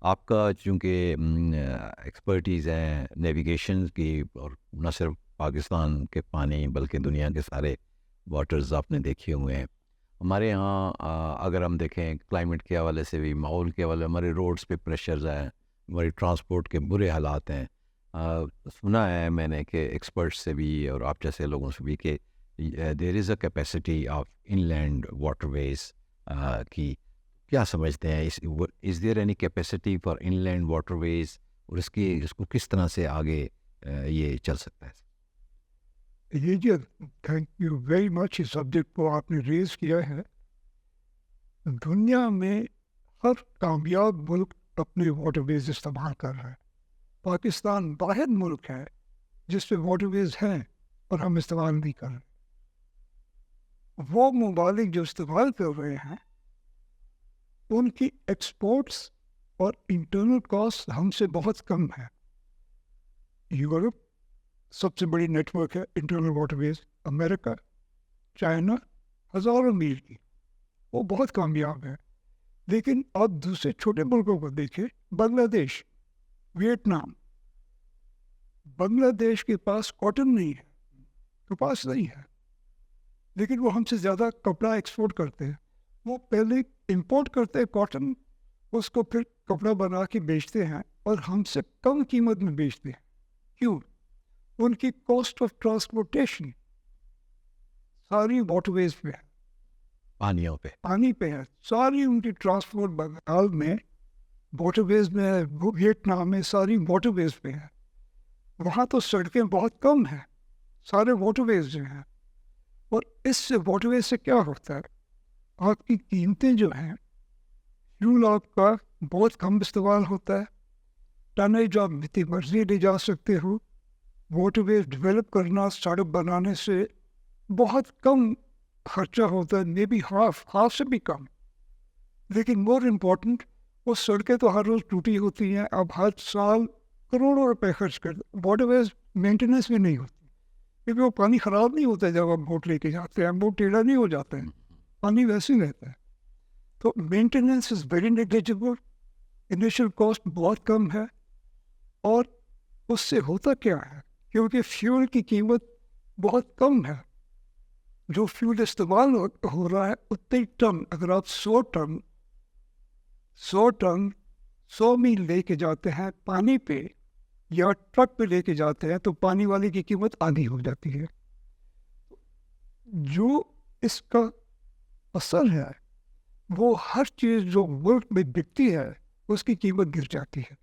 آپ کا چونکہ ایکسپرٹیز ہے نیویگیشن کی، اور نہ صرف پاکستان کے پانی بلکہ دنیا کے سارے واٹرز آپ نے دیکھے ہوئے ہیں. ہمارے یہاں اگر ہم دیکھیں کلائمیٹ کے حوالے سے بھی، ماحول کے حوالے، ہمارے روڈز پہ پریشرز ہیں، ہماری ٹرانسپورٹ کے برے حالات ہیں. سنا ہے میں نے کہ ایکسپرٹس سے بھی اور آپ جیسے لوگوں سے بھی کہ there is a capacity of inland waterways کی. کیا سمجھتے ہیں is there any capacity for inland waterways, اور اس کو کس طرح سے آگے یہ چل سکتا ہے؟ یہ جی تھینک یو ویری مچ. اس سبجیکٹ کو آپ نے ریز کیا ہے. دنیا میں ہر کامیاب ملک اپنے واٹر ویز استعمال کر رہا ہے. پاکستان واحد ملک ہے جس پہ واٹر ویز ہیں اور ہم استعمال نہیں کر رہے. وہ ممالک جو استعمال کر رہے ہیں ان کی ایکسپورٹس اور انٹرنل کاسٹ ہم سے بہت کم ہے. یورپ سب سے بڑی نیٹ ورک ہے انٹرنل واٹر ویز. امریکہ، چائنا ہزاروں میل کی، وہ بہت کامیاب ہے. لیکن آپ دوسرے چھوٹے ملکوں کو دیکھیں، بنگلہ دیش، ویتنام. بنگلہ دیش کے پاس کاٹن نہیں ہے، کپاس نہیں ہے، لیکن وہ ہم سے زیادہ کپڑا ایکسپورٹ کرتے ہیں. وہ پہلے امپورٹ کرتے ہیں کاٹن، اس کو پھر کپڑا بنا کے بیچتے ہیں اور ہم سے کم قیمت میں بیچتے ہیں. کیوں؟ ان کی کاسٹ آف ٹرانسپورٹیشن ساری واٹر ویز پہ ہے، پانیوں پہ. پانی پہ ہے. ساری ان کی ٹرانسپورٹ بنگال میں واٹر ویز میں ہے، ویتنام میں ساری واٹر ویز پہ ہے. وہاں تو سڑکیں بہت کم ہیں، سارے واٹر ویز جو ہیں. اور اس سے واٹر ویز سے کیا ہوتا ہے؟ آپ کی قیمتیں جو ہیں، فیول آپ کا بہت کم استعمال ہوتا ہے. ٹنیج آپ جتنی مرضی لے جا سکتے ہو. واٹر ویز ڈیولپ کرنا، سڑک بنانے سے بہت کم خرچہ ہوتا ہے، مے بی ہاف سے بھی کم. لیکن مور امپورٹنٹ، وہ سڑکیں تو ہر روز ٹوٹی ہوتی ہیں. اب ہر سال کروڑوں روپے خرچ کر واٹر ویز مینٹیننس بھی نہیں ہوتی، کیونکہ وہ پانی خراب نہیں ہوتا ہے. جب آپ بوٹ لے کے جاتے ہیں بوٹ ٹیڑھا نہیں ہو جاتا ہے، پانی ویسے ہی رہتا ہے. تو maintenance is very negligible. Initial cost بہت کم ہے. اور اس سے ہوتا کیا ہے؟ کیونکہ فیول کی قیمت بہت کم ہے. جو فیول استعمال ہو رہا ہے اتنے ٹن، اگر آپ 100 میل لے کے جاتے ہیں پانی پہ یا ٹرک پہ لے کے جاتے ہیں تو پانی والے کی قیمت آدھی ہو جاتی ہے. جو اس کا اثر ہے وہ ہر چیز جو ملک میں بکتی ہے اس کی قیمت گر جاتی ہے،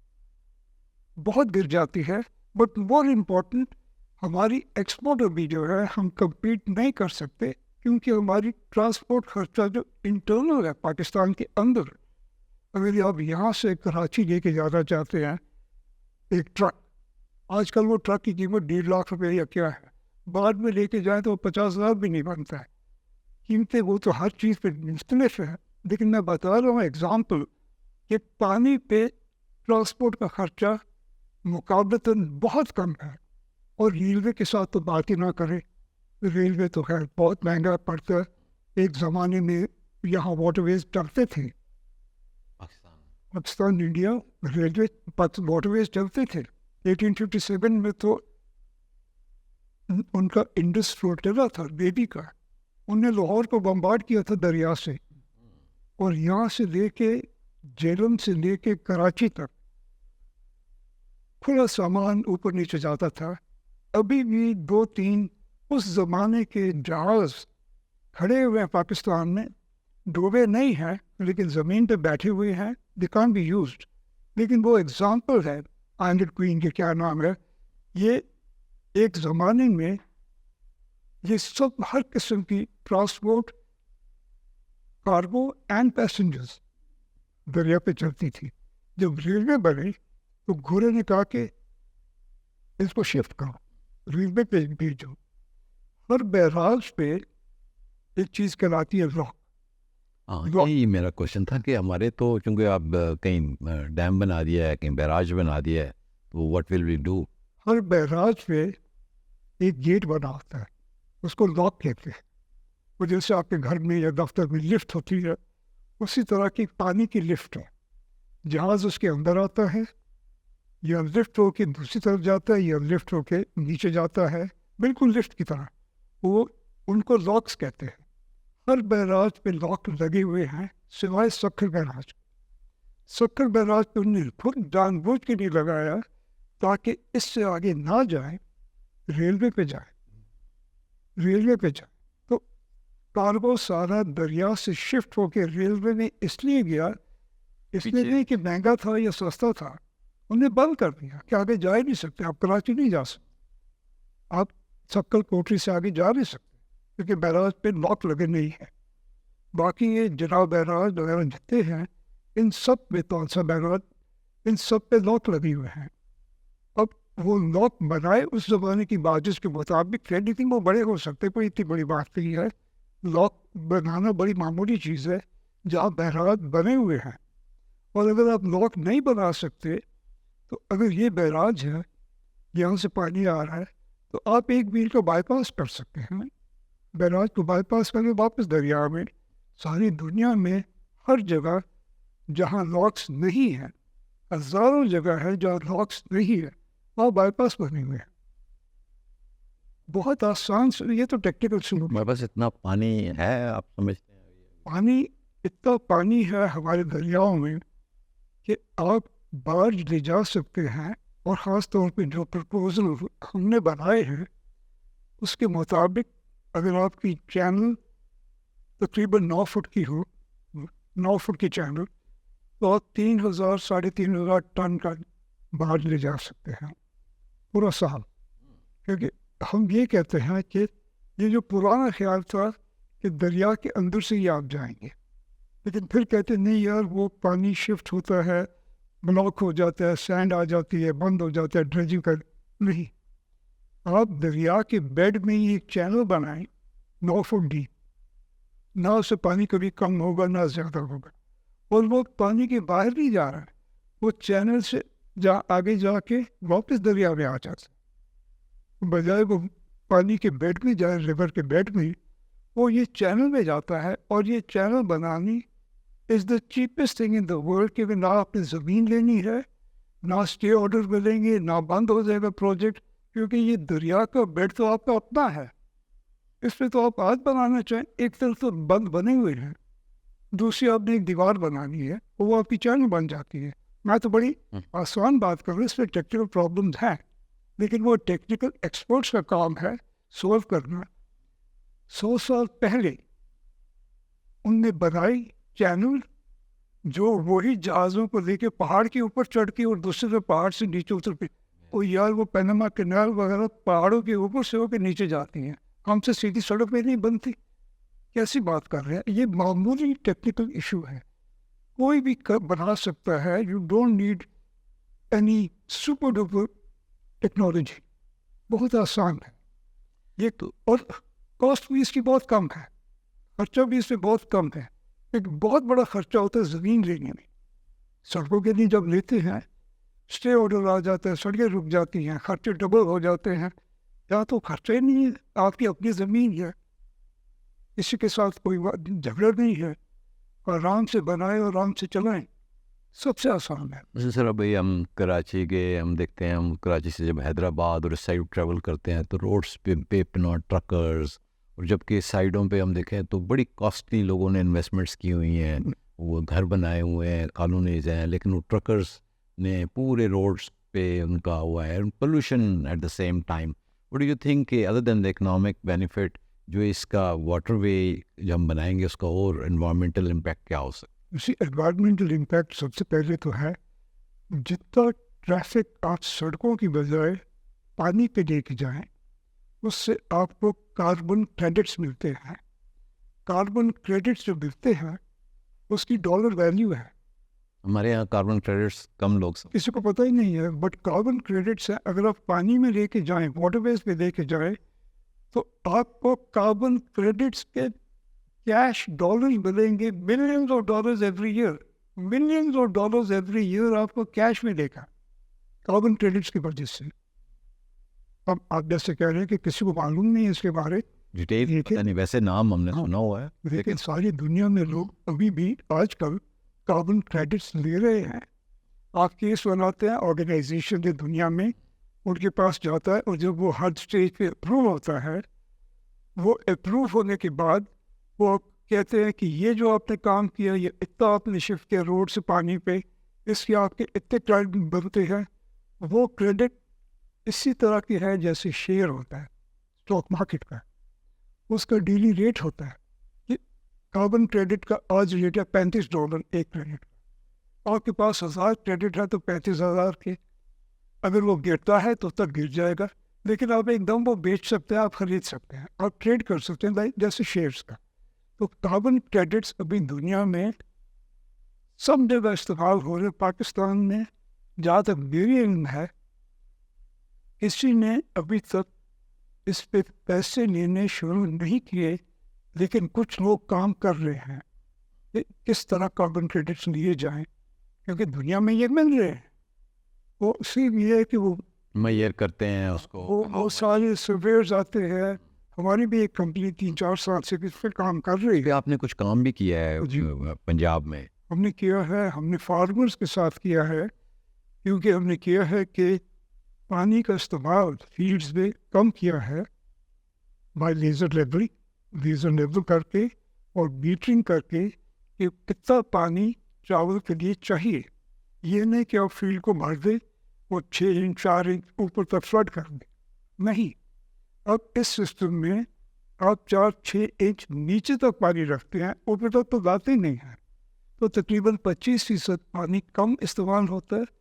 بہت گر جاتی ہے. بٹ مور امپورٹنٹ، ہماری ایکسپورٹ بھی جو ہے ہم کمپیٹ نہیں کر سکتے، کیونکہ ہماری ٹرانسپورٹ خرچہ جو انٹرنل ہے پاکستان کے اندر، اگر آپ یہاں سے کراچی لے کے جانا چاہتے ہیں ایک ٹرک، آج کل وہ ٹرک کی قیمت 1.5 لاکھ یا کیا ہے. بعد میں لے کے جائیں تو 50,000 بھی نہیں بنتا ہے. قیمتیں وہ تو ہر چیز پہ مختلف ہے. لیکن میں بتا رہا ہوں ایگزامپل کہ پانی پہ ٹرانسپورٹ کا خرچہ مقابلتاً بہت کم ہے. اور ریلوے کے ساتھ تو بات ہی نہ کریں. ریلوے تو خیر بہت مہنگا پڑتا ہے. ایک زمانے میں یہاں واٹر ویز چلتے تھے، پاکستان انڈیا ریلوے واٹر ویز چلتے تھے. 1857 میں تو ان کا انڈس فلوٹیلا تھا بیبی کا، انہوں نے لاہور کو بمبارڈ کیا تھا دریا سے، اور یہاں سے لے کے جیلم سے لے کے کراچی تک کھلا سامان اوپر نیچے جاتا تھا. ابھی بھی 2-3 اس زمانے کے جہاز کھڑے ہوئے ہیں پاکستان میں، ڈوبے نہیں ہیں لیکن زمین پہ بیٹھے ہوئے ہیں. دے کان بی یوزڈ. لیکن وہ ایگزامپل ہے آئلینڈ کوئین کے، کیا نام ہے، یہ ایک زمانے میں یہ سب ہر قسم کی ٹرانسپورٹ، کارگو اینڈ پیسنجرز دریا پہ چلتی تھی. جب ریلوے بنے تو گھوڑے نے کہا کہ اس کو شفٹ کرو، ریلوے پہ بھیجو. ہر بیراج پہ ایک چیز کہلاتی ہے لاک. ہاں، یہی میرا کوشچن تھا کہ ہمارے تو چونکہ اب کہیں ڈیم بنا دیا ہے، کہیں بیراج بنا دیا ہے، تو واٹ ول وی ڈو؟ ہر بیراج پہ ایک گیٹ بنا ہوتا ہے، اس کو لاک کہتے ہیں. وہ جیسے آپ کے گھر میں یا دفتر میں لفٹ ہوتی ہے، اسی طرح کی پانی کی لفٹ ہے. जहाज़ उसके अंदर आता है या लिफ्ट होके दूसरी तरफ जाता है या लिफ्ट होके नीचे जाता है, बिल्कुल लिफ्ट की तरह। वो उनको लॉक्स कहते हैं। हर बैराज पे लॉक लगे हुए हैं सिवाय सक्खर बैराज। सक्खर बैराज पे उन्होंने खुद जानबूझ के नहीं लगाया ताकि इससे आगे ना जाए, रेलवे पे जाए, रेलवे पे जाए। तो कार्गो सारा दरिया से शिफ्ट होके रेलवे में इसलिए गया, इसलिए पीछे नहीं कि महंगा था या सस्ता था, उन्हें बंद कर दिया कि आगे जा ही नहीं सकते, आप कराची नहीं जा सकते, आप सक्कल कोटरी से आगे जा नहीं सकते क्योंकि बैराज पे लॉक लगे नहीं है। बाकी ये जनाब बैराज वगैरह जितने हैं, इन सब में तौसा बैराज, इन सब पे लॉक लगे हुए हैं। अब वो लॉक बनाए उस ज़माने की बारिश के मुताबिक, एनीथिंग वो बड़े हो सकते, कोई इतनी बड़ी बात नहीं है। लॉक बनाना बड़ी मामूली चीज़ है जहाँ बैराज बने हुए हैं। और अगर आप लॉक नहीं बना सकते तो अगर ये बैराज है, यहाँ से पानी आ रहा है, तो आप एक मील को बाईपास कर सकते हैं। बैराज को बाईपास करके वापस दरिया में। सारी दुनिया में हर जगह जहाँ लॉक्स नहीं है, हज़ारों जगह है जहाँ लॉक्स नहीं है, वहाँ बाईपास बने हुए हैं। बहुत आसान से, ये तो टेक्निकल सुनो। हमारे पास इतना पानी है, आप समझते हैं? पानी, इतना पानी है हमारे दरियाओं में कि आप बार्ज ले जा सकते हैं। और ख़ास तौर पे जो प्रपोजल हमने बनाए हैं उसके मुताबिक अगर आपकी चैनल तकरीबन 9 फुट की हो, 9 फुट की चैनल, तो आप 3,000 साढ़े 3,000 टन का बार्ज ले जा सकते हैं पूरा साल। क्योंकि हम ये कहते हैं कि ये जो पुराना ख्याल था कि दरिया के अंदर से ही आप जाएंगे, लेकिन फिर कहते नहीं यार वो पानी शिफ्ट होता है, ब्लॉक हो जाता है, सैंड आ जाती है, बंद हो जाता है, ड्रेजिंग कर। नहीं, आप दरिया के बेड में ही एक चैनल बनाएं 9 फुट डीप, ना उससे पानी कभी कम होगा ना ज़्यादा होगा, और वो पानी के बाहर नहीं जा रहा है, वो चैनल से आगे जाके वापस दरिया में आ जाता है। बजाय वो पानी के बेड में जाए, रिवर के बेड में, वो ये चैनल में जाता है। और ये चैनल बनानी is the cheapest thing in the world, क्योंकि ना आपने ज़मीन लेनी है, ना स्टे ऑर्डर मिलेंगे, ना बंद हो जाएगा प्रोजेक्ट, क्योंकि ये दरिया का बेड तो आपका अपना है। इस पर तो आप आज बनाना चाहें, एक तरफ तो बंद बने हुए हैं, दूसरी आपने एक दीवार बनानी है, वो आपकी चैनल बन जाती है। मैं तो बड़ी आसान बात कर रहा हूँ, इस पर टेक्निकल प्रॉब्लम्स हैं, लेकिन वो टेक्निकल एक्सपर्ट्स का काम है सॉल्व करना। 100 साल पहले उनने बनाई चैनल, जो वही जहाज़ों को लेके पहाड़ के ऊपर चढ़ के और दूसरे से पहाड़ से नीचे उतर के, ओ यार वो पैनामा कैनाल वगैरह पहाड़ों के ऊपर से होकर नीचे जाती हैं, हमसे सीधी सड़क पे नहीं बनती। कैसी बात कर रहे हैं? ये मामूली टेक्निकल इशू है, कोई भी बना सकता है। You don't need any super duper technology, बहुत आसान है ये तो। और कॉस्ट भी इसकी बहुत कम है, खर्चा भी इसमें बहुत कम है। एक बहुत बड़ा खर्चा होता है ज़मीन लेने में। सड़कों के लिए जब लेते हैं, स्टे ऑर्डर आ जाता है, सड़कें रुक जाती हैं, खर्चे डबल हो जाते हैं। यहाँ तो खर्चा ही नहीं है, आपकी अपनी ज़मीन है, किसी के साथ कोई झगड़ा नहीं है, आराम से बनाए और आराम से चलाएं, सबसे आसान है। जैसे सर अभी हम कराची गए, हम देखते हैं, हम कराची से जब हैदराबाद और इस साइड ट्रैवल करते हैं तो रोड्स पे ट्रकर्स, और जबकि साइडों पे हम देखें तो बड़ी कॉस्टली लोगों ने इन्वेस्टमेंट्स की हुई हैं, वो घर बनाए हुए हैं, कॉलोनीज हैं, लेकिन वो ट्रकर्स ने पूरे रोड्स पे उनका हुआ है, pollution at the same time. What do you think कि other than the economic benefit जो इसका वाटरवे जब हम बनाएंगे उसका और एनवायरमेंटल इम्पैक्ट क्या हो सकता है? इसी एनवायरमेंटल इम्पैक्ट सबसे पहले तो है, जितना ट्रैफिक आप सड़कों की बजाय पानी पे लेके जाएं, उससे आपको कार्बन क्रेडिट्स मिलते हैं। कार्बन क्रेडिट्स जो मिलते हैं उसकी डॉलर वैल्यू है। हमारे यहाँ कार्बन क्रेडिट्स कम लोग किसी को पता ही नहीं है, बट कार्बन क्रेडिट्स है। अगर आप पानी में लेके जाएं, वाटरवेज पे लेके जाएं, तो आपको कार्बन क्रेडिट्स के कैश डॉलर्स मिलेंगे, millions of dollars every year, millions of dollars every year आपको कैश मिलेगा कार्बन क्रेडिट्स की वजह से। अब आप जैसे कह रहे हैं कि किसी को मालूम नहीं है इसके बारे, डिटेल पता नहीं, वैसे नाम हमने सुना हुआ है, लेकिन सारी दुनिया में लोग अभी भी आजकल कार्बन क्रेडिट्स ले रहे हैं آپ کیس بناتے ہیں, آرگنائزیشن کی دنیا میں ان کے پاس جاتا ہے, اور جب وہ ہر اسٹیج پہ اپروو ہوتا ہے, وہ اپروو ہونے کے بعد وہ کہتے ہیں کہ یہ جو آپ نے کام کیا, یہ اتنا آپ نے شفٹ کیا روڈ سے پانی پہ, اس کے آپ کے اتنے کریڈٹ بنتے ہیں. وہ کریڈٹ اسی طرح کی ہے جیسے شیئر ہوتا ہے اسٹاک مارکیٹ کا, اس کا ڈیلی ریٹ ہوتا ہے. کہ کاربن کریڈٹ کا آج ریٹ ہے $35 ایک کریڈٹ کا. آپ کے پاس 1000 کریڈٹ ہے تو 35,000 کے, اگر وہ گرتا ہے تو تب گر جائے گا, لیکن آپ ایک دم وہ بیچ سکتے ہیں, آپ خرید سکتے ہیں, آپ ٹریڈ کر سکتے ہیں جیسے شیئرس کا. تو کاربن کریڈٹس ابھی دنیا میں سب جگہ استعمال ہو رہے. پاکستان میں جہاں تک میری علم ہے کسی نے ابھی تک اس پہ پیسے لینے شروع نہیں کیے, لیکن کچھ لوگ کام کر رہے ہیں کہ کس طرح کاربن کریڈٹس لیے جائیں, کیونکہ دنیا میں یہ مل رہے ہیں. وہ اسی لیے کہ وہ میئر کرتے ہیں اس کو. وہ سارے سرویئرز آتے ہیں. ہماری بھی ایک کمپنی 3-4 سال سے اس پہ کام کر رہی ہے. آپ نے کچھ کام بھی کیا ہے جی. پنجاب میں. ہم نے کیا ہے, ہم نے فارمرز کے ساتھ کیا ہے, کیونکہ ہم نے کیا ہے کہ پانی کا استعمال فیلڈز میں کم کیا ہے بائی لیزر لیبل کر کے اور میٹرنگ کر کے کہ کتنا پانی چاول کے لیے چاہیے. یہ نہیں کہ آپ فیلڈ کو بھر دیں اور 6 انچ 4 انچ اوپر تک فلڈ کر دیں, نہیں. اب اس سسٹم میں آپ 4-6 انچ نیچے تک پانی رکھتے ہیں, اوپر تک تو لاتے نہیں ہیں. تو تقریباً 25% پانی کم استعمال ہوتا ہے,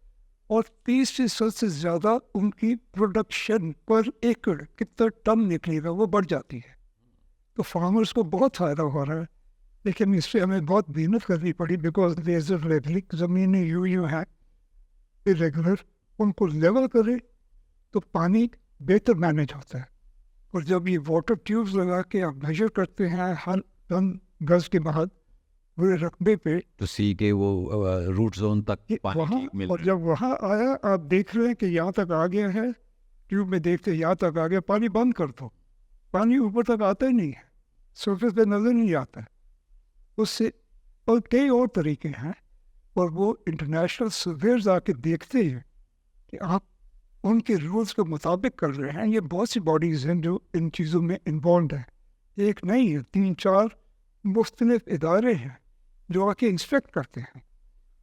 اور 30% سے زیادہ ان کی پروڈکشن پر ایکڑ کتنا ٹن نکلے گا وہ بڑھ جاتی ہے. تو فارمرز کو بہت فائدہ ہو رہا ہے, لیکن اس سے ہمیں بہت محنت کرنی پڑی, بیکاز لیزر لیبلنگ زمینیں یوں ہیں ریگولر, ان کو لیول کرے تو پانی بہتر مینیج ہوتا ہے. اور جب یہ واٹر ٹیوبز لگا کے آپ میجر کرتے ہیں ہر ٹن گز کے بعد پورے رقبے پہ, تو سی کے وہ روٹ زون تک وہاں, مل اور جب وہاں آیا آپ دیکھ رہے ہیں کہ یہاں تک آ گیا ہے, ٹیوب میں دیکھتے یہاں تک آ گیا, پانی بند کر دو, پانی اوپر تک آتا ہی نہیں ہے, سرفیس پہ نظر نہیں آتا ہے. اس سے اور کئی اور طریقے ہیں, اور وہ انٹرنیشنل سرویئرز آ کے دیکھتے ہیں کہ آپ ان کے رولز کے مطابق کر رہے ہیں. یہ بہت سی باڈیز ہیں جو ان چیزوں میں انوالوڈ ہیں, ایک نہیں ہے, 3-4 مختلف ادارے ہیں جو آ کے انسپیکٹ کرتے ہیں.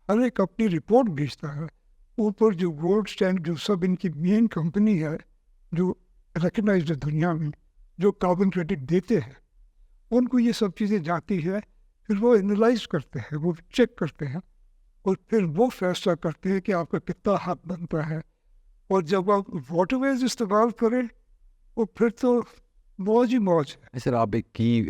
ہر ایک اپنی رپورٹ بھیجتا ہے. اوپر جو گولڈ اسٹینڈ جو سب ان کی مین کمپنی ہے جو ریکگنائزڈ ہے دنیا میں, جو کاربن کریڈٹ دیتے ہیں, ان کو یہ سب چیزیں جاتی ہے. پھر وہ انالائز کرتے ہیں, وہ چیک کرتے ہیں, اور پھر وہ فیصلہ کرتے ہیں کہ آپ کا کتنا حق بنتا ہے. اور جب آپ واٹر ویز استعمال کریں وہ پھر تو موج ہی موج ہے. سر, آپ ایک کی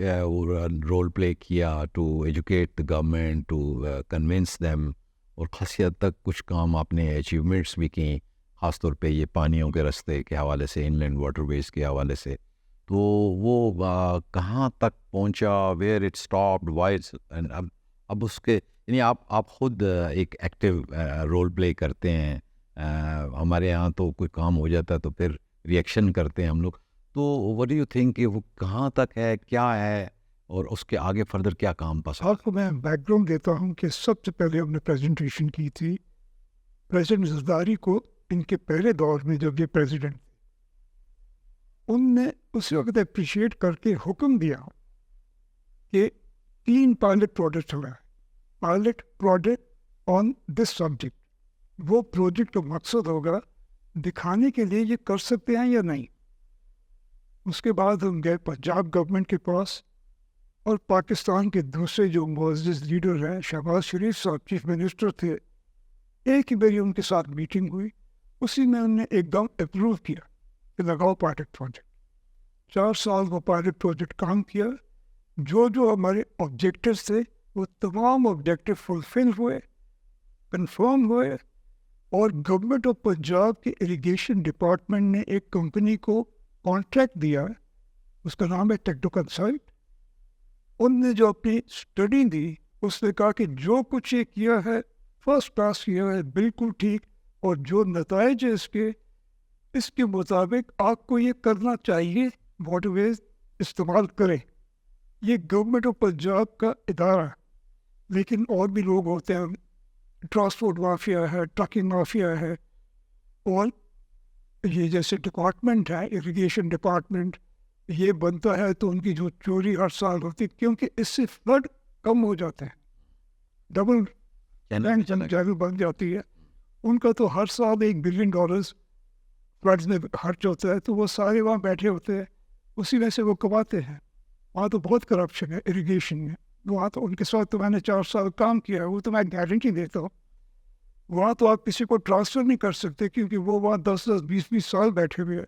رول پلے کیا to educate the government, to convince them, اور خاصی حد تک کچھ کام آپ نے اچیومنٹس بھی کی, خاص طور پہ یہ پانیوں کے رستے کے حوالے سے, ان لینڈ واٹر ویز کے حوالے سے. تو وہ کہاں تک پہنچا, ویئر اٹ اسٹاپڈ, وائی, اب اس کے یعنی آپ خود ایک ایکٹیو رول پلے کرتے ہیں. ہمارے یہاں تو کوئی کام ہو جاتا ہے تو پھر ریئیکشن کرتے ہیں ہم لوگ. تو وٹ ڈو یو تھنک کہ وہ کہاں تک ہے, کیا ہے, اور اس کے آگے فردر کیا کام پاس؟ آپ کو میں بیک گراؤنڈ دیتا ہوں کہ سب سے پہلے ہم نے پریزنٹیشن کی تھی پریزیڈنٹ زرداری کو. ان کے پہلے دور میں جب یہ پریزیڈنٹ تھے, ان نے اس وقت اپریشیٹ کر کے حکم دیا کہ 3 پائلٹ پروجیکٹ چلائیں, pilot project on this subject. وہ پروجیکٹ کا مقصد ہوگا دکھانے کے لیے یہ کر سکتے ہیں یا نہیں. اس کے بعد ہم گئے پنجاب گورنمنٹ کے پاس, اور پاکستان کے دوسرے جو معزز لیڈر ہیں, شہباز شریف صاحب چیف منسٹر تھے, ایک ہی باری ان کے ساتھ میٹنگ ہوئی, اسی میں انہوں نے ایک دم اپروو کیا کہ لگاؤ پائلٹ پروجیکٹ. 4 سال وہ پائلٹ پروجیکٹ کام کیا. جو ہمارے آبجیکٹیوز تھے وہ تمام آبجیکٹیو فلفل ہوئے, کنفرم ہوئے, اور گورنمنٹ آف پنجاب کے اریگیشن ڈپارٹمنٹ نے ایک کمپنی کو کانٹریکٹ دیا, اس کا نام ہے ٹیکٹو کنسلٹ. ان نے جو اپنی اسٹڈی دی اس نے کہا کہ جو کچھ یہ کیا ہے فرسٹ کلاس کیا ہے, بالکل ٹھیک, اور جو نتائج ہے اس کے مطابق آپ کو یہ کرنا چاہیے, واٹر ویز استعمال کریں. یہ گورنمنٹ آف پنجاب کا ادارہ, لیکن اور بھی لوگ ہوتے ہیں ट्रांसपोर्ट माफिया है, ट्रकिंग माफिया है, और ये जैसे डिपार्टमेंट है, इरिगेशन डिपार्टमेंट, ये बनता है तो उनकी जो चोरी हर साल होती है, क्योंकि इससे फ्लड कम हो जाते हैं, डबल बैंक चैनल बन जाती है, उनका तो हर साल $1 बिलियन फ्लड्स में खर्च होता है, तो वो सारे वहाँ बैठे होते हैं, उसी में से वो कमाते हैं। वहाँ तो बहुत करप्शन है इरिगेशन में, वहाँ तो उनके साथ तो मैंने 4 साल काम किया है, वो तो मैं गारंटी देता हूँ। वहाँ तो आप किसी को ट्रांसफ़र नहीं कर सकते, क्योंकि वो वहाँ 10-10, 20-20 साल बैठे हुए हैं,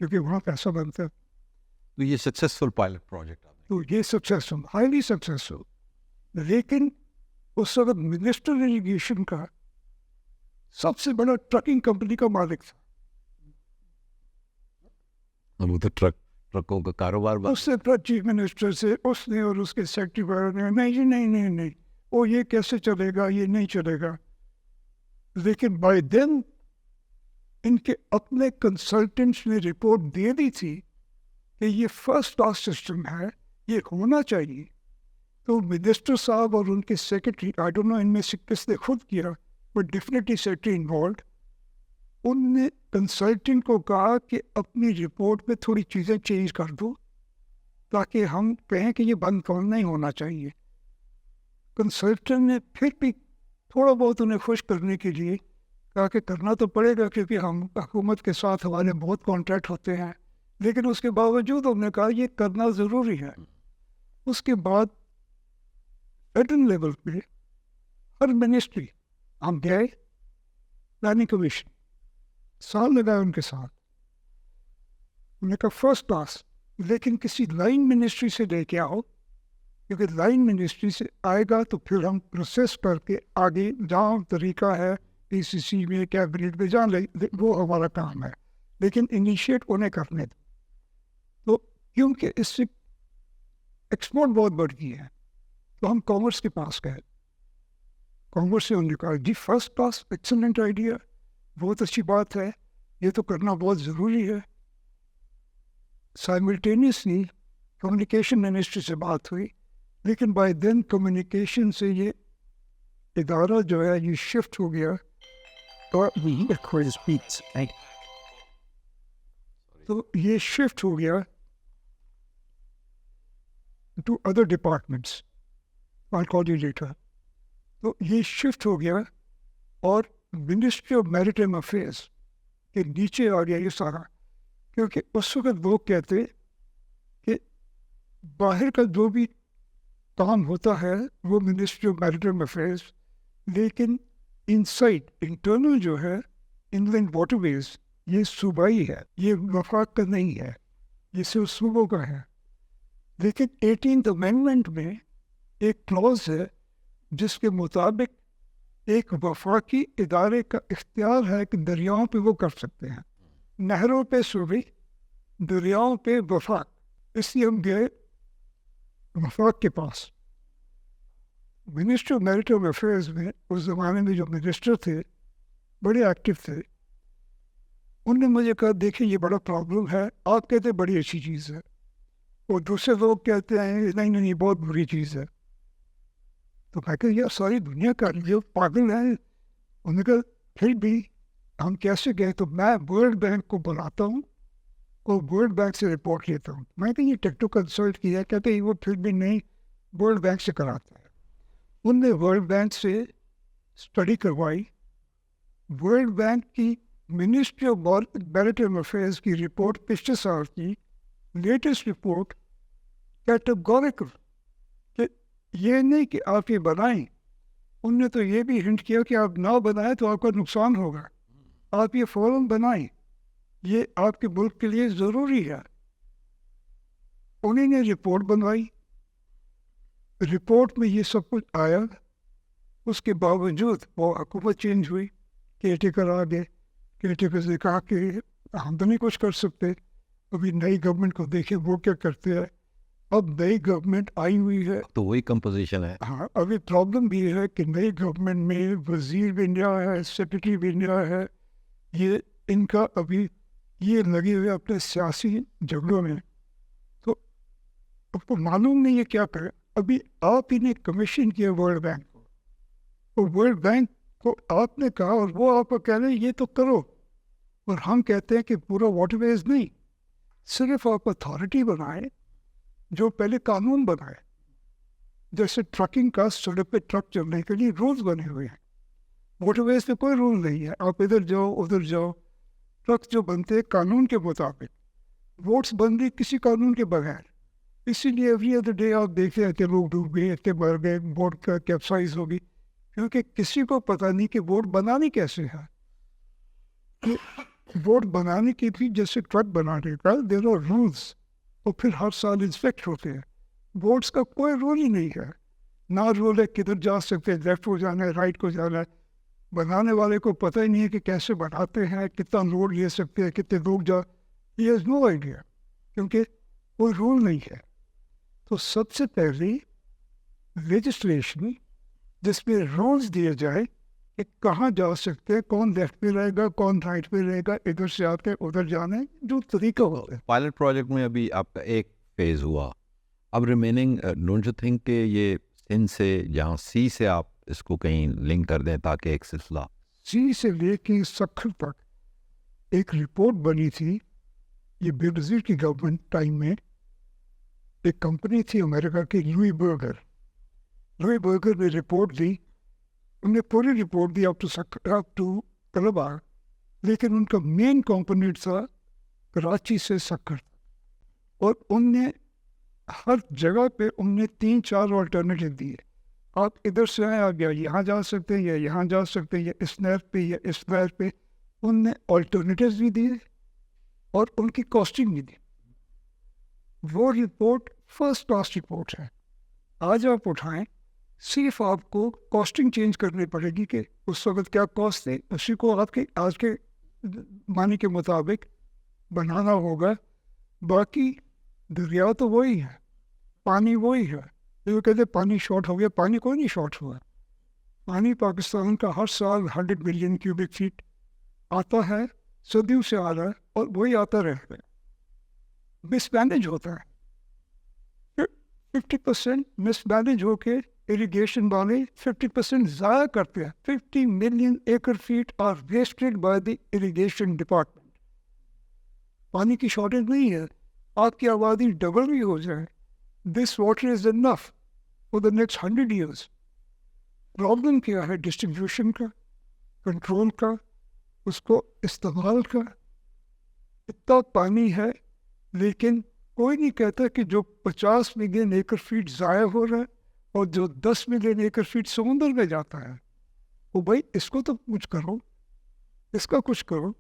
क्योंकि वहाँ पैसा बनता है। तो ये सक्सेसफुल पायलट प्रोजेक्ट तो ये सक्सेसफुल, हाईली सक्सेसफुल। लेकिन उस वक्त मिनिस्टर इरिगेशन का सबसे बड़ा ट्रकिंग कंपनी का मालिक था, और वो तो ट्रकों का कारोबार उससे चीफ मिनिस्टर से उसने और उसके सेक्रेटरी ने नहीं जी नहीं, वो ये कैसे चलेगा, ये नहीं चलेगा। लेकिन बाय देन इनके अपने कंसल्टेंट्स ने रिपोर्ट दे दी थी कि ये फर्स्ट क्लास सिस्टम है, ये होना चाहिए। तो मिनिस्टर साहब और उनके सेक्रेटरी, आई डोंट नो इनमें से किसने खुद किया, बट डेफिनेटली सेक्रेटरी इन्वॉल्व, उनने कंसल्टेंट को कहा कि अपनी रिपोर्ट में थोड़ी चीज़ें चेंज कर दो, ताकि हम कहें कि ये बंद नहीं होना चाहिए। कंसल्टेंट ने फिर भी थोड़ा बहुत उन्हें खुश करने के लिए कहा कि करना तो पड़ेगा, क्योंकि हम हुकूमत के साथ हमारे बहुत कॉन्ट्रैक्ट होते हैं, लेकिन उसके बावजूद हमने कहा ये करना ज़रूरी है। उसके बाद फेडरल लेवल पे हर मिनिस्ट्री हम गए, प्लानिंग कमीशन साल लगाए उनके साथ, उन्होंने कहा फर्स्ट क्लास, लेकिन किसी लाइन मिनिस्ट्री से लेके आओ, क्योंकि लाइन मिनिस्ट्री से आएगा तो फिर हम प्रोसेस करके आगे जहाँ तरीका है पीसीसी में, कैबिनेट में, जहाँ वो हमारा काम है, लेकिन इनिशिएट उन्हें करने दो। तो क्योंकि इससे एक्सपोर्ट बहुत बढ़ गई है, तो हम कॉमर्स के पास गए, कॉमर्स से उन्होंने कहा जी फर्स्ट क्लास, एक्सीलेंट आइडिया, बहुत अच्छी बात है, ये तो करना बहुत ज़रूरी है। साइमल्टेनियसली कम्युनिकेशन मिनिस्ट्री से बात हुई, लेकिन बाय देन कम्युनिकेशन से ये इदारा जो है ये शिफ्ट हो गया, तो ये शिफ्ट हो गया to other departments, I call you later. तो ये शिफ्ट हो गया और मिनिस्ट्री ऑफ मैरिटाइम अफेयर्स के नीचे आ गया ये सारा, क्योंकि उस वक्त लोग कहते कि बाहर का जो भी काम होता है वो मिनिस्ट्री ऑफ मैरिटाइम अफेयर्स, लेकिन इनसाइड इंटरनल जो है इनलैंड वाटरवेज ये सूबाई है, ये वफाक का नहीं है, ये सिर्फ सूबों का है। लेकिन 18th अमेंडमेंट में एक क्लॉज है जिसके मुताबिक एक वफाकी इदारे का इख्तियार है कि दरियाओं पे वो कर सकते हैं, नहरों पे सूबे, दरियाओं पे वफाक। इसलिए हम गए वफाक के पास। मिनिस्टर ऑफ मैरिटाइम अफेयर्स में उस ज़माने में जो मिनिस्टर थे बड़े एक्टिव थे, उनने मुझे कहा देखिए ये बड़ा प्रॉब्लम है, आप कहते हैं बड़ी अच्छी चीज़ है, और दूसरे लोग कहते हैं नहीं नहीं बहुत बुरी चीज़ है। तो मैं कहा यार सारी दुनिया का जो पागल है, उन्होंने कहा फिर भी हम कैसे गए, तो मैं वर्ल्ड बैंक को बुलाता हूँ और वर्ल्ड बैंक से रिपोर्ट लेता हूँ। मैं कहा ये टेक्टो कंसल्ट किया, कहते वो फिर भी नहीं, वर्ल्ड बैंक से कराता है। उनने वर्ल्ड बैंक से स्टडी करवाई, वर्ल्ड बैंक की मिनिस्ट्री ऑफ मैरिटाइम अफेयर्स की रिपोर्ट पिछले साल की लेटेस्ट रिपोर्ट कैटेगोरिकल कि ये नहीं कि आप ये बनाएं, उनने तो ये भी हिंट किया कि आप ना बनाएं तो आपका नुकसान होगा, आप ये फ़ौरन बनाएं, ये आपके मुल्क के लिए ज़रूरी है। उन्हीं ने रिपोर्ट बनवाई, रिपोर्ट में ये सब कुछ आया, उसके बावजूद वो हुकूमत चेंज हुई, केयरटेकर आ गए, केयरटेकर से कहा कि हम तो नहीं कुछ कर सकते, अभी नई गवर्नमेंट को देखें वो क्या करते हैं। अब नई गवर्नमेंट आई हुई है तो वही कंपोजिशन है। हाँ, अभी प्रॉब्लम भी है कि नई गवर्नमेंट में वजीर भी नया है, सेक्रेटरी भी नया है, ये इनका अभी ये लगे हुए अपने सियासी झगड़ों में, तो आपको मालूम नहीं है क्या करें। अभी आप इन्हें कमीशन किया वर्ल्ड बैंक को, तो वर्ल्ड बैंक تو آپ نے کہا اور وہ آپ کو کہہ رہے ہیں یہ تو کرو، اور ہم کہتے ہیں کہ پورا واٹر ویز نہیں، صرف آپ اتھارٹی بنائیں جو پہلے قانون بنائے. جیسے ٹرکنگ کا سڑک پہ ٹرک چلنے کے لیے رولز بنے ہوئے ہیں، واٹر ویز پہ کوئی رول نہیں ہے. آپ ادھر جاؤ ادھر جاؤ، ٹرک جو بنتے ہیں قانون کے مطابق، بوٹس بن رہی کسی قانون کے بغیر. اسی لیے ایوری ادر ڈے آپ دیکھتے ہیں کہ لوگ ڈوب گئے، اتنے مر گئے، بوٹ کا کیپسائز ہوگی، کیونکہ کسی کو پتہ نہیں کہ بوٹ بنانی کیسے ہے. بوٹ بنانے کی بھی جیسے ٹرک بنانے کا دیر آر رولس، اور پھر ہر سال انسپیکٹ ہوتے ہیں. بوٹس کا کوئی رول ہی نہیں ہے، نہ رول ہے کدھر جا سکتے ہیں، لیفٹ کو جانا ہے رائٹ کو جانا ہے. بنانے والے کو پتہ ہی نہیں ہے کہ کیسے بناتے ہیں، کتنا لوڈ لے سکتے ہیں، کتنے لوگ جا، ہی ہیز نو آئیڈیا، کیونکہ کوئی رول نہیں ہے. تو سب سے پہلی لیجسلیشن جس میں رولز دیے جائے کہ کہاں جا سکتے ہیں، کون لیفٹ پہ رہے گا، کون رائٹ پہ رہے گا، ادھر سے آتے ادھر جانے، جو طریقہ ہوتا ہے. پائلٹ پروجیکٹ میں ابھی آپ کا ایک فیز ہوا، اب ریمیننگ ڈونٹ یو تھنک کہ یہ سندھ سے جہاں سی سے آپ اس کو کہیں لنک کر دیں تاکہ ایک سلسلہ سی سے لے کے سکھر تک ایک رپورٹ بنی تھی. یہ بے نظیر کی گورنمنٹ ٹائم میں ایک کمپنی تھی امریکہ کی، لوئی برگر نے رپورٹ دی. انہوں نے پوری رپورٹ دی اپ ٹو کلبا، لیکن ان کا مین کمپوننٹ تھا کراچی سے سکھر تک. اور ان نے ہر جگہ پہ ان نے 3-4 آلٹرنیٹیو دیے. آپ ادھر سے آئے، آپ یہاں جا سکتے ہیں، یا یہاں جا سکتے ہیں، یا اس نہر پہ یا اس نہر پہ. ان نے آلٹرنیٹیوز بھی دیے اور ان کی کاسٹنگ بھی دی. وہ رپورٹ فرسٹ کلاس رپورٹ ہے. آج آپ اٹھائیں، صرف آپ کو کاسٹنگ چینج کرنی پڑے گی کہ اس وقت کیا کاسٹ تھی، اسی کو آپ کے آج کے معنی کے مطابق بنانا ہوگا. باقی دریا تو وہی ہے، پانی وہی ہے. جو کہتے پانی شارٹ ہو گیا، پانی کوئی نہیں شارٹ ہوا. پانی پاکستان کا ہر سال 100 ملین کیوبک فیٹ آتا ہے، صدیوں سے آ رہا ہے، اور وہی آتا رہے گا. مس مینیج ہوتا ہے، 50% مس مینیج ہو کے اریگیشن والے 50% ضائع کرتے ہیں. 50 million acre feet are wasted by the irrigation department. پانی کی شارٹیج نہیں ہے، آپ کی آبادی ڈبل بھی ہو جائے، this water is enough for the next 100 years. Problem کیا ہے؟ ڈسٹریبیوشن کا، کنٹرول کا، اس کو استعمال کا. اتنا پانی ہے لیکن کوئی نہیں کہتا کہ جو 50 ملین ایکڑ فیٹ ضائع ہو رہا ہے اور جو 10 ملین ایکڑ فیٹ سمندر میں جاتا ہے، وہ بھائی اس کو تو کچھ کرو، اس کا کچھ کرو،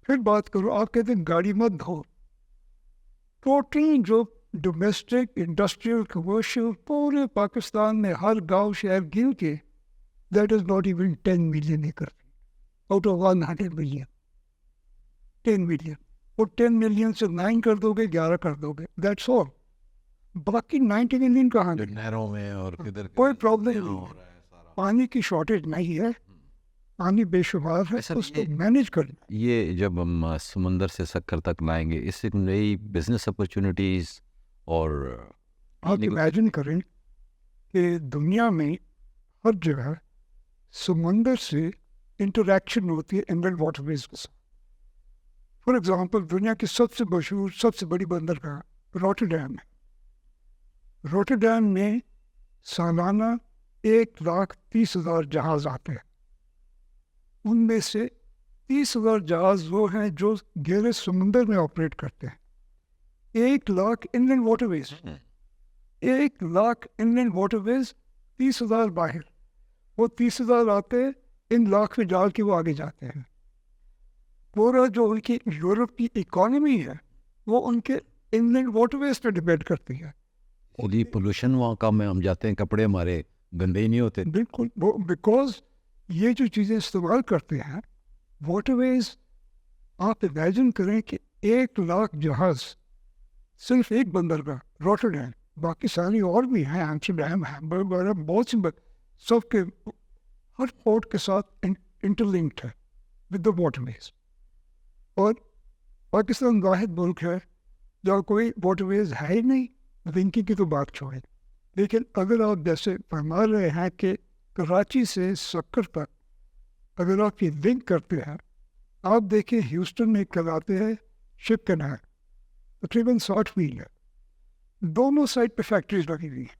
پھر بات کرو. آپ کہتے ہیں گاڑی مت دھو. ٹوٹل جو ڈومیسٹک انڈسٹریل کمرشل پورے پاکستان میں ہر گاؤں شہر گن کے، that is not even 10 million acre feet out of 100 million. 10 million, اور 10 ملین سے 9 کر دو گے، 11 کر دو گے، دیٹس آل. باقی 90 ملین کہاں گئے؟ نہروں میں اور کدھر کوئی پرابلم نہیں ہے، پانی کی شارٹیج نہیں ہے، پانی بے شمار ہے، اس کو مینیج کرنا. یہ جب ہم سمندر سے سکر تک لائیں گے، اس سے نئی بزنس اپرچونیٹیز اور آپ امیجن کریں کہ دنیا میں ہر جگہ سمندر سے انٹریکشن ہوتی ہے انلینڈ واٹر ویز کے ساتھ. فار ایگزامپل دنیا کی سب سے مشہور سب سے بڑی بندرگاہ روٹرڈیم ہے. روٹرڈیم میں سالانہ 1,30,000 جہاز آتے ہیں. ان میں سے 30,000 جہاز وہ ہیں جو گہرے سمندر میں آپریٹ کرتے ہیں. 1,00,000 انلینڈ واٹر ویز، 1,00,000 انلینڈ واٹر ویز، 30,000 باہر. وہ 30,000 آتے ہیں، ان لاکھ میں ڈال کے وہ آگے جاتے ہیں. پورا جو ان کی یورپ کی اکانومی ہے وہ ان کے انلینڈ واٹر ویز پہ ڈپینڈ کرتی ہے. جی پولوشن وہاں کم ہے، ہم جاتے ہیں کپڑے ہمارے گندے ہی نہیں ہوتے. بالکل، وہ بیکاز یہ جو چیزیں استعمال کرتے ہیں واٹر ویز. آپ امیجن کریں کہ 1,00,000 جہاز صرف ایک بندرگاہ روٹرڈیم، باقی ساری اور بھی ہیں، ایمسٹرڈیم، ہیمبرگ وغیرہ، بہت سی سب کے ہر پورٹ کے ساتھ انٹرلنکڈ ہے ود دا واٹر ویز. اور پاکستان واحد ملک ہے جہاں کوئی واٹر ویز ہے ہی نہیں. لنکنگ کی تو بات چھوڑیں، لیکن اگر آپ جیسے فرما رہے ہیں کہ کراچی سے سکر تک अगर आप ये लिंक करते हैं, आप देखिए ह्यूस्टन में कहलाते हैं शिप कैनाल, तकरीबन 60 मील है, दोनों साइड पे फैक्ट्रीज लगी हुई हैं,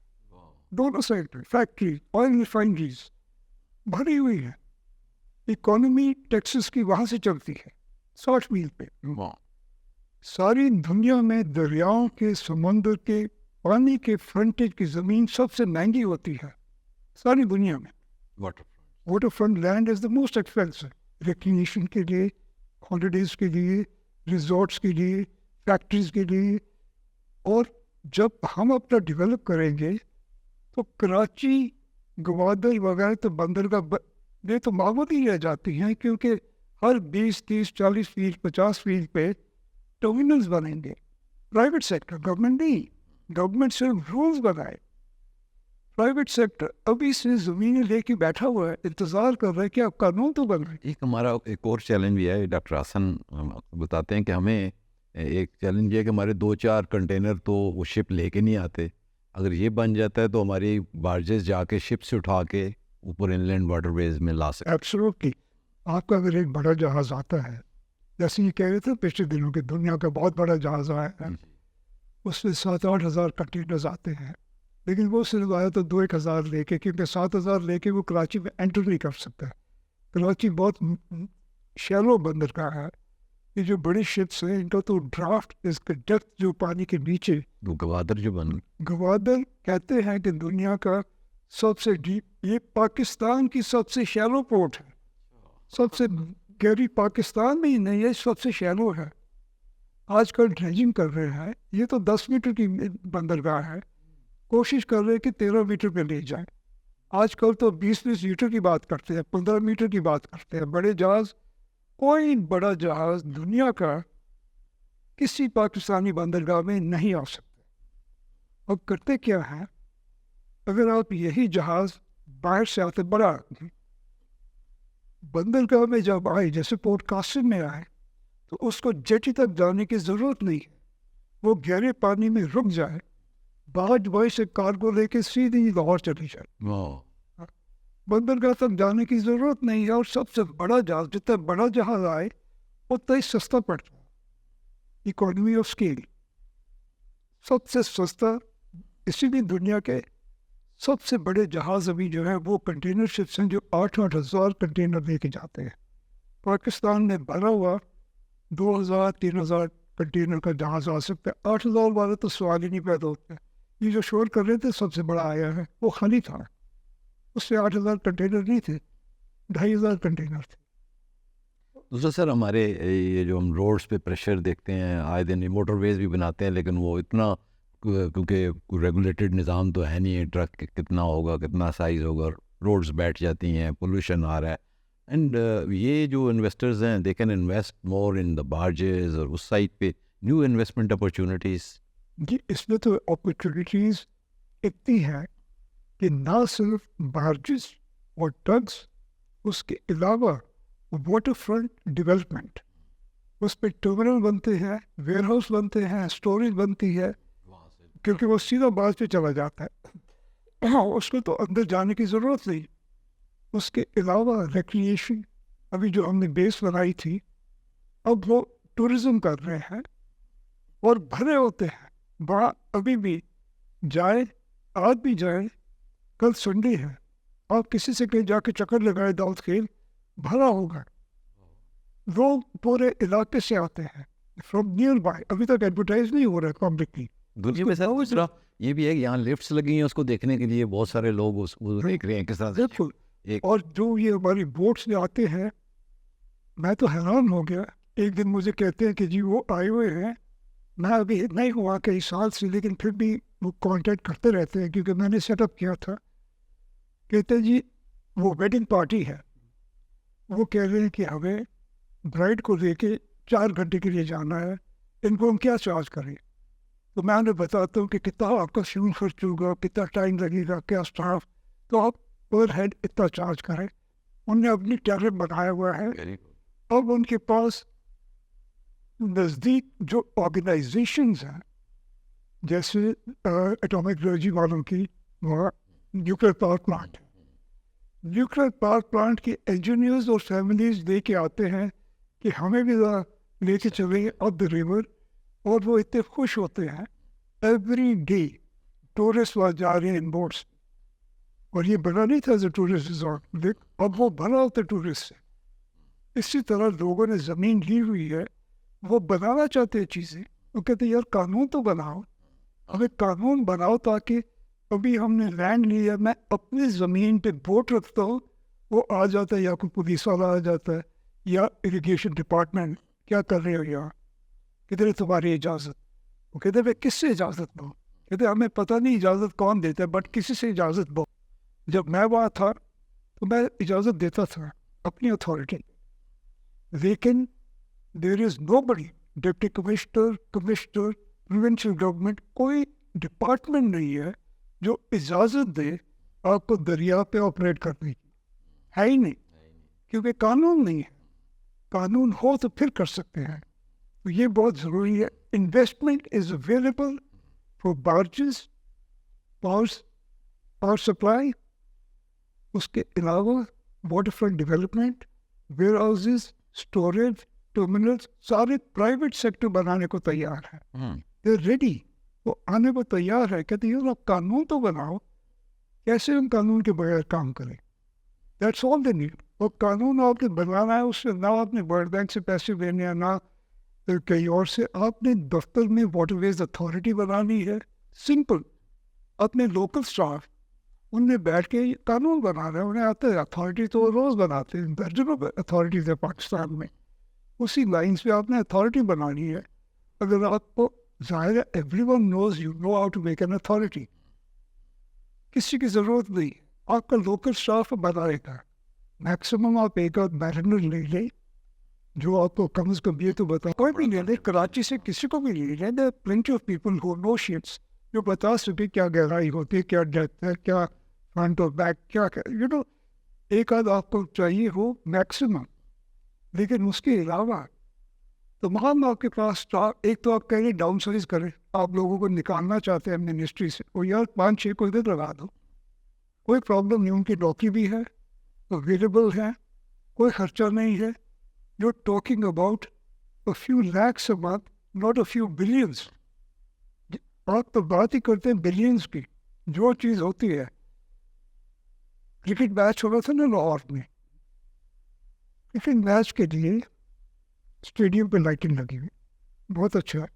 दोनों साइड पे फैक्ट्री, ऑयल रिफाइनरीज भरी हुई है। इकोनॉमी टेक्सास की वहाँ से चलती है 60 मील पे। सारी दुनिया में दरियाओं के, समंदर के, पानी के फ्रंटेज की ज़मीन सबसे महंगी होती है सारी दुनिया में। Water front land is the most expensive, recreation के लिए, हॉलीडेज़ के लिए, रिजॉर्ट्स के लिए, फैक्ट्रीज के लिए। और जब हम अपना डेवलप करेंगे तो कराची, गवादर वगैरह तो बंदरगाह ये तो मामूली रह जाती हैं, क्योंकि हर 20, 30, 40 फीट, 50 फीट पे टर्मिनल्स बनेंगे। प्राइवेट सेक्टर, गवर्नमेंट नहीं, गवर्नमेंट सिर्फ रूल्स बनाए। प्राइवेट सेक्टर अभी से ज़मीनें लेके बैठा हुआ है, इंतज़ार कर रहा है कि अब कानून तो बन रहे। एक हमारा एक और चैलेंज भी है, डॉक्टर हसन बताते हैं कि हमें एक चैलेंज ये है कि हमारे 2-4 कंटेनर तो वो शिप लेके नहीं आते। अगर ये बन जाता है तो हमारी बार्जेस जाके शिप से उठा के ऊपर इनलैंड वाटरवेज में ला सकते। एब्सोल्युटली। आपका अगर एक बड़ा जहाज़ आता है, जैसे ये कह रहे थे पिछले दिनों के, दुनिया का बहुत बड़ा जहाज़ आया है, उसमें 7-8 हज़ार कंटेनर्स आते हैं, लेकिन वो सिर्फ आया तो 2-1 हज़ार लेके, क्योंकि 7 हज़ार लेके वो कराची में एंटर नहीं कर सकता है। कराची बहुत शैलो बंदरगाह है। ये जो बड़ी शिप्स हैं, इनका तो ड्राफ्ट, इसका डेप्थ जो पानी के नीचे, वो गवादर जो बन, गवादर कहते हैं कि दुनिया का सबसे डीप, ये पाकिस्तान की सबसे शैलो पोर्ट है, सबसे गहरी पाकिस्तान में ही नहीं है, सबसे शैलो है। आजकल ड्रेजिंग कर रहे हैं, ये तो 10 मीटर की बंदरगाह है, कोशिश कर रहे हैं कि 13 मीटर पे ले जाए। आजकल तो 20-20 मीटर की बात करते हैं, 15 मीटर की बात करते हैं। बड़े जहाज़, कोई बड़ा जहाज़ दुनिया का किसी पाकिस्तानी बंदरगाह में नहीं आ सकता। अब करते क्या है, अगर आप यही जहाज़ बाहर से आते, बड़ा बंदरगाह में जब आए, जैसे पोर्ट कासिम में आए, तो उसको जेटी तक जाने की ज़रूरत नहीं है, वो गहरे पानी में रुक जाए, बाहर वही से कार्गो लेके सीधी लाहौर चली जाए। बंदरगाह तक जाने की ज़रूरत नहीं है। और सबसे बड़ा जहाज़, जितना बड़ा जहाज़ आए उतना ही सस्ता पड़ता है। इकोनॉमी ऑफ स्केल, सबसे सस्ता। इसीलिए दुनिया के सबसे बड़े जहाज़ अभी जो है वो कंटेनर शिप्स हैं, जो 8-8 हज़ार कंटेनर लेके जाते हैं। पाकिस्तान में भरा हुआ 2,000-3,000 कंटेनर का जहाज़ आ सकता है, 8,000 वाला तो सवाल ही नहीं पैदा होता है। ये जो शोर कर रहे थे सबसे बड़ा आया है, वो खाली था, उससे 8,000 कंटेनर नहीं थे, 2,500 कंटेनर थे। दूसरा सर, हमारे ये जो हम रोड्स पे प्रेशर देखते हैं आए दिन, मोटरवेज भी बनाते हैं, लेकिन वो इतना, क्योंकि रेगुलेटेड निज़ाम तो है नहीं है, ट्रक कितना होगा, कितना साइज़ होगा, रोड्स बैठ जाती हैं, पोल्यूशन आ रहा है। एंड ये जो इन्वेस्टर्स हैं, they can invest more in the barges, और उस साइड पे न्यू इन्वेस्टमेंट अपॉर्चुनिटीज़। जी, इसमें तो अपॉर्चुनिटीज़ इतनी हैं कि ना सिर्फ बार्जेस और ट्रक्स, उसके अलावा वाटर फ्रंट डेवलपमेंट, उस पर टर्मिनल बनते हैं, वेयर हाउस बनते हैं, स्टोरेज बनती है, क्योंकि वो सीधा बाज पे चला जाता है। हाँ, उसको तो अंदर जाने की ज़रूरत नहीं। उसके अलावा रिक्रिएशन, अभी जो हमने बेस बनाई थी, अब वो टूरिज़्म कर रहे हैं और भरे होते हैं। बड़ा अभी भी जाए, आज भी जाए, कल संडे है, आप किसी से कहीं जाके चक्कर लगाए दाऊद खेल, भरा होगा। लोग पूरे इलाके से आते हैं, फ्रॉम नियर बाय। अभी तक एडवर्टाइज नहीं हो रहा है पब्लिकली। दुनिया में सर दूसरा ये भी है कि यहाँ लिफ्ट्स लगी हैं, उसको देखने के लिए बहुत सारे लोग उसको देख रहे हैं किस तरह से। बिल्कुल। और जो ये हमारी बोट्स में आते हैं, मैं तो हैरान हो गया। एक दिन मुझे कहते हैं कि जी वो आए हुए हैं, मैं अभी नहीं हुआ कई साल से, लेकिन फिर भी वो कांटेक्ट करते रहते हैं, क्योंकि मैंने सेटअप किया था। कहते हैं जी वो वेडिंग पार्टी है, वो कह रहे हैं कि हमें ब्राइड को लेके 4 घंटे के लिए जाना है, इनको हम क्या चार्ज करें। तो मैं उन्हें बताता हूँ कि कितना आपका फ्यूल खर्च होगा, कितना टाइम लगेगा, क्या स्टाफ, तो आप पर हेड इतना चार्ज करें। उनने अपनी टैरिफ बनाया हुआ है। अब उनके पास नज़दीक जो ऑर्गेनाइजेशंस हैं, जैसे एटॉमिक एनर्जी वालों की, वहाँ nuclear power plant, nuclear power plant के इंजीनियर्स और फैमिलीज लेके आते हैं कि हमें भी ज़रा लेके चलेंगे अप द रिवर, और वो इतने खुश होते हैं। एवरी डे टूरिस्ट वहाँ जा रहे हैं इन बोट्स, और ये बना नहीं था एज ए टूरिस्ट रिजॉर्ट, लेकिन अब वो बना होता टूरिस्ट से। इसी तरह लोगों ने ज़मीन ली हुई है, वो बनाना चाहते हैं चीज़ें, वो कहते हैं यार कानून तो बनाओ, हमें कानून बनाओ ताकि अभी हमने लैंड लिया, मैं अपनी ज़मीन पे बोट रखता हूँ, वो आ जाता है, या कोई पुलिस वाला आ जाता है, या इरिगेशन डिपार्टमेंट, क्या कर रहे हो यहाँ, किधर है तुम्हारी इजाज़त? वो कहते हैं किससे इजाज़त दो? कहते हमें पता नहीं इजाज़त कौन देता है, बट किसी से इजाज़त दो। जब मैं वहाँ था तो मैं इजाज़त देता था अपनी अथॉरिटी, लेकिन there is nobody, deputy commissioner, provincial government, कोई डिपार्टमेंट नहीं है जो इजाज़त दे आपको दरिया पे ऑपरेट करने की, है ही नहीं, क्योंकि कानून नहीं है। कानून हो तो फिर कर सकते हैं, तो ये बहुत ज़रूरी है। Investment is available for barges, power supply, उसके अलावा waterfront development, warehouses, storage, terminals, सारे प्राइवेट सेक्टर बनाने को तैयार है, दे रेडी, वो आने को तैयार है। कहते हैं आप कानून तो बनाओ, कैसे हम कानून के बगैर काम करें? That's all they need. और कानून आपने बनाना है, उससे ना आपने वर्ल्ड बैंक से पैसे लेने हैं, ना कहीं और से, आपने दफ्तर में वाटरवेज अथॉरिटी बनानी है, सिंपल। अपने लोकल स्टाफ उनने बैठ के कानून बना रहे हैं, उन्हें आता है, अथॉरिटी तो रोज़ बनाते हैं, दर्जनों अथॉरिटीज़ है पाकिस्तान में, उसी लाइन्स पे आपने अथॉरिटी बनानी है। अगर आपको ज़ाहिर है everyone knows you know how to make an authority, किसी की ज़रूरत नहीं, आपका लोकल स्टाफ बनाएगा। मैक्सिमम आप एक आध मैरिनर ले लें जो आपको कम से कम ये तो बता, कोई भी ले लें, कराची से किसी को भी ले लें, there plenty of people who know ships, जो बता सके क्या गहराई होती है, क्या डेप्थ है, क्या फ्रंट और बैक, क्या यू नो, एक आध आपको चाहिए हो मैक्सिमम। लेकिन उसके अलावा तमाम आपके पास स्टाफ, एक तो आप कह रहे डाउन साइज करें, आप लोगों को निकालना चाहते हैं मिनिस्ट्री से, और यार 5-6 को इधर लगा दो, कोई प्रॉब्लम नहीं, उनकी नौकरी भी है, अवेलेबल है, कोई खर्चा नहीं है। You are talking about a few lakhs a month, not a few billions. आप तो बात ही करते हैं बिलियंस की। जो चीज़ होती है, क्रिकेट मैच हो रहा था ना लाहौर में, क्रिकेट मैच के लिए स्टेडियम पे लाइटिंग लगी हुई, बहुत अच्छा है।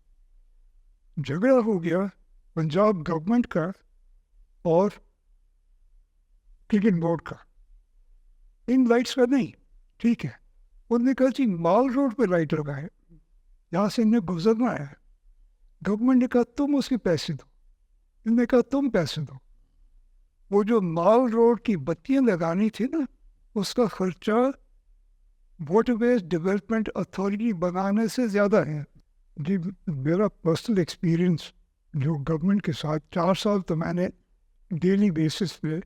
झगड़ा हो गया पंजाब गवर्नमेंट का और क्रिकेट बोर्ड का, इन लाइट्स का नहीं, ठीक है। उन्होंने कहा जी माल रोड पे लाइट लगाए, यहाँ से इन्हें गुजरना है। गवर्नमेंट ने कहा तुम उसके पैसे दो, इन्होंने कहा तुम पैसे दो। वो जो माल रोड की बत्तियाँ लगानी थी ना, उसका खर्चा वाटरवेज डेवलपमेंट अथॉरिटी बनाने से ज़्यादा है। जी मेरा पर्सनल एक्सपीरियंस जो गवर्नमेंट के साथ 4 साल तो मैंने डेली बेसिस पे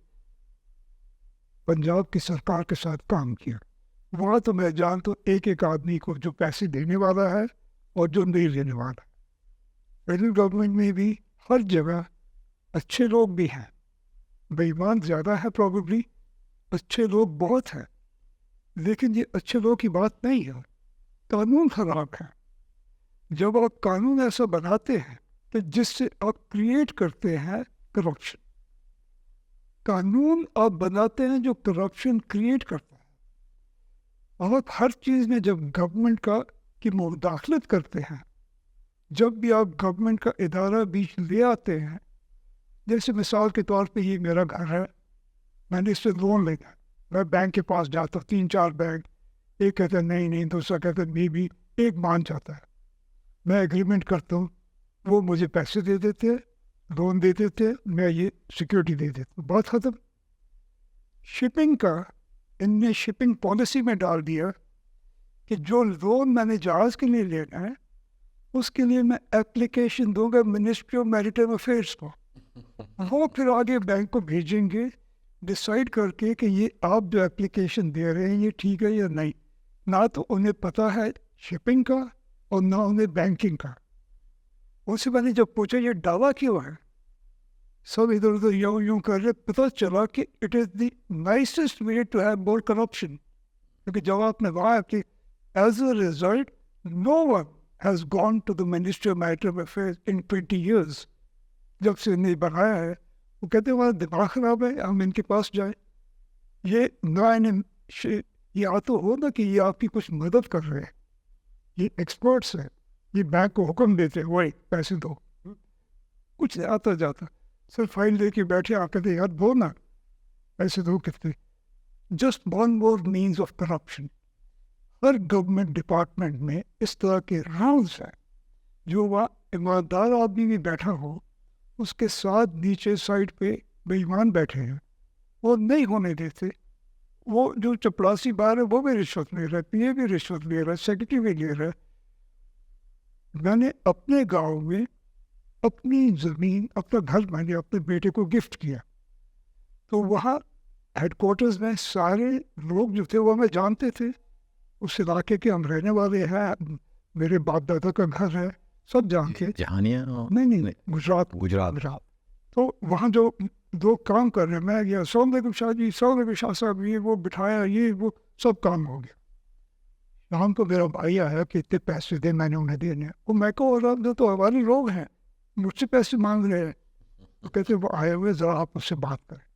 पंजाब की सरकार के साथ काम किया, वहाँ तो मैं जानता हूँ एक एक आदमी को जो पैसे देने वाला है और जो नहीं देने वाला। फेडरल गवर्नमेंट में भी हर जगह अच्छे लोग भी हैं, बेईमान ज़्यादा है प्रॉबेबली, अच्छे लोग बहुत हैं, लेकिन ये अच्छे लोगों की बात नहीं है, कानून खराब है। जब आप कानून ऐसा बनाते हैं तो जिससे आप क्रिएट करते हैं करप्शन, कानून आप बनाते हैं जो करप्शन क्रिएट करता है। आप हर चीज़ में जब गवर्नमेंट की मुदाखलत करते हैं, जब भी आप गवर्नमेंट का इदारा बीच ले आते हैं, जैसे मिसाल के तौर पे ये मेरा घर है, मैंने इससे लोन लेना, मैं बैंक के पास जाता हूँ, 3-4 बैंक, एक कहता है नहीं, दूसरा कहता है मे भी, एक मान जाता है, मैं एग्रीमेंट करता हूँ, वो मुझे पैसे दे देते हैं, लोन दे देते हैं, मैं ये सिक्योरिटी दे देता हूँ, बात ख़त्म। शिपिंग का इनने शिपिंग पॉलिसी में डाल दिया कि जो लोन मैंने जहाज़ के लिए लेना है उसके लिए मैं एप्लीकेशन दूंगा मिनिस्ट्री ऑफ मैरिटाइम अफेयर्स को, वो फिर आगे बैंक को भेजेंगे डिसाइड करके कि ये आप जो एप्लीकेशन दे रहे हैं ये ठीक है या नहीं। ना तो उन्हें पता है शिपिंग का और ना उन्हें बैंकिंग का। उनसे मैंने जब पूछा ये दावा क्यों है, सब इधर उधर यूं यूं कर रहे, पता चला कि it is the nicest way to have more corruption, क्योंकि जब आपने कहा कि as a result no one has gone to the ministry of maritime affairs in 20 years, जब से इन्हें बनाया है, वो कहते हैं हमारा दिमाग ख़राब है, हम इनके पास जाए। ये ना इन्हें ये आ तो हो ना कि ये आपकी कुछ मदद कर रहे हैं, ये एक्सपर्ट्स हैं, ये बैंक को हुक्म देते हैं वही पैसे दो, कुछ नहीं आता जाता, सिर्फ फाइल दे के बैठे, आप कहते यार दो ना पैसे दो कितने। Just one more means of corruption. Her government department में इस तरह के रूल्स हैं, जो वहाँ ईमानदार आदमी भी बैठा हो, उसके साथ नीचे साइड पे बेईमान बैठे हैं, वो नहीं होने देते। वो जो चपरासी बाहर है वो भी रिश्वत ले रहा है, पीए भी रिश्वत ले रहा है, सेक्रेटरी भी ले रहा है। मैंने अपने गांव में अपनी ज़मीन, अपना घर मैंने अपने बेटे को गिफ्ट किया, तो वहाँ हेडक्वार्टर्स में सारे लोग जो थे वो हमें जानते थे, उस इलाके के हम रहने वाले हैं, मेरे बाप दादा का घर है, सब जानते। जहानिया नहीं, गुजरात। तो वहाँ जो लोग काम कर रहे हैं, मैं गया, सलाम शाह जी, सलाम शाह साहब, ये वो बिठाया, ये वो सब काम हो गया। शाम को मेरा भाई आया कि इतने पैसे दे, मैंने उन्हें देने। वो मैं को और तो हमारे लोग हैं, मुझसे पैसे मांग रहे हैं। तो कहते वो आए हुए, ज़रा आप उससे बात करें।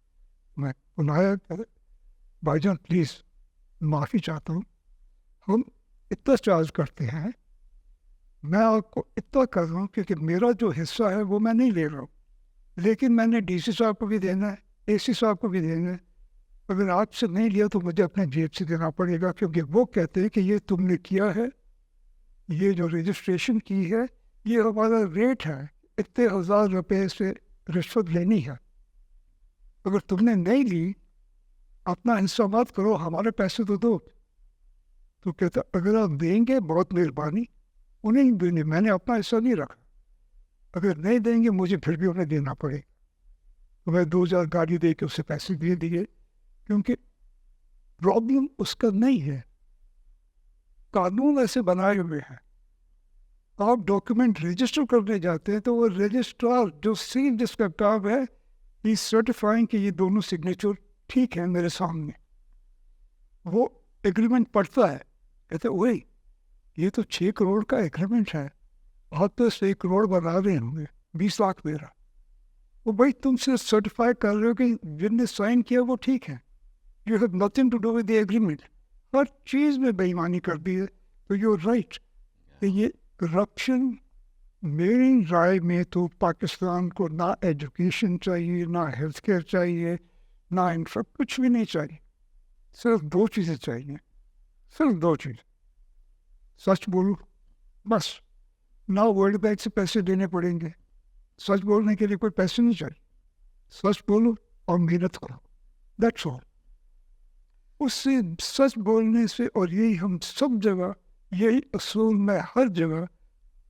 मैं बुलाया, कहते भाईजान प्लीज़ माफ़ी चाहता हूँ, हम इतना चार्ज करते हैं, मैं आपको इतना कर रहा हूँ क्योंकि मेरा जो हिस्सा है वो मैं नहीं ले रहा हूँ, लेकिन मैंने डीसी साहब को भी देना है, एसी साहब को भी देना है। अगर आपसे नहीं लिया तो मुझे अपने जेब से देना पड़ेगा, क्योंकि वो कहते हैं कि ये तुमने किया है, ये जो रजिस्ट्रेशन की है, ये हमारा रेट है, इतने 1000 रुपये से रिश्वत लेनी है। अगर तुमने नहीं ली, अपना हिस्सा मत करो, हमारे पैसे तो दो। तो कहता अगर आप देंगे बहुत मेहरबानी, उन्हें ही देने, मैंने अपना हिस्सा नहीं रखा। अगर नहीं देंगे मुझे फिर भी उन्हें देना पड़ेगा। तो मैं 2000 गाड़ी दे के उसे पैसे दे दिए, क्योंकि प्रॉब्लम उसका नहीं है, कानून ऐसे बनाए हुए हैं। आप डॉक्यूमेंट रजिस्टर करने जाते हैं तो वो रजिस्ट्रार जो सील जिसका काम है, ही सर्टिफाइंग कि ये दोनों सिग्नेचर ठीक है मेरे सामने, वो एग्रीमेंट पढ़ता है, कहते वही ये तो 6 करोड़ का एग्रीमेंट है, आप तो 1 करोड़ बना रहे होंगे, 20 लाख मेरा। वो भाई तुमसे सर्टिफाई कर रहे हो कि जिनने साइन किया वो ठीक है, you have nothing to do with the agreement. हर चीज़ में बेईमानी कर दी है, तो यू राइट। ये करप्शन मेरी राय में तो पाकिस्तान को ना एजुकेशन चाहिए, ना हेल्थ केयर चाहिए, ना इंफ्रा, कुछ भी नहीं चाहिए। सिर्फ 2 चीज़ें चाहिए, सिर्फ 2 चीज़। सच बोलो बस, ना वर्ल्ड बैंक से पैसे देने पड़ेंगे, सच बोलने के लिए कोई पैसे नहीं चाहिए, सच बोलो और मेहनत करो, दैट्स ऑल। उससे सच बोलने से, और यही हम सब जगह, यही असूल में हर जगह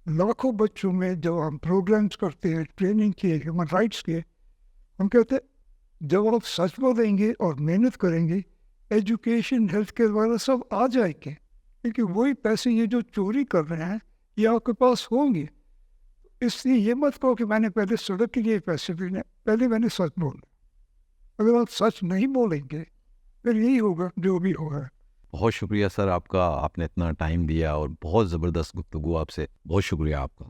लाखों बच्चों में जब हम प्रोग्राम्स करते हैं, ट्रेनिंग के, ह्यूमन राइट्स के, हम कहते हैं जब आप सच बोलेंगे और मेहनत करेंगे, एजुकेशन, हेल्थ केयर वाला सब आ जाएंगे, क्योंकि वही पैसे ये जो चोरी कर रहे हैं ये आपके पास होंगे। इसलिए ये मत कहो कि मैंने पहले सड़क के लिए पैसे देने, पहले मैंने सच बोलना। अगर आप सच नहीं बोलेंगे फिर यही होगा जो भी होगा। बहुत शुक्रिया सर आपका, आपने इतना टाइम दिया और बहुत ज़बरदस्त गुफ्तगू आपसे, बहुत शुक्रिया आपका।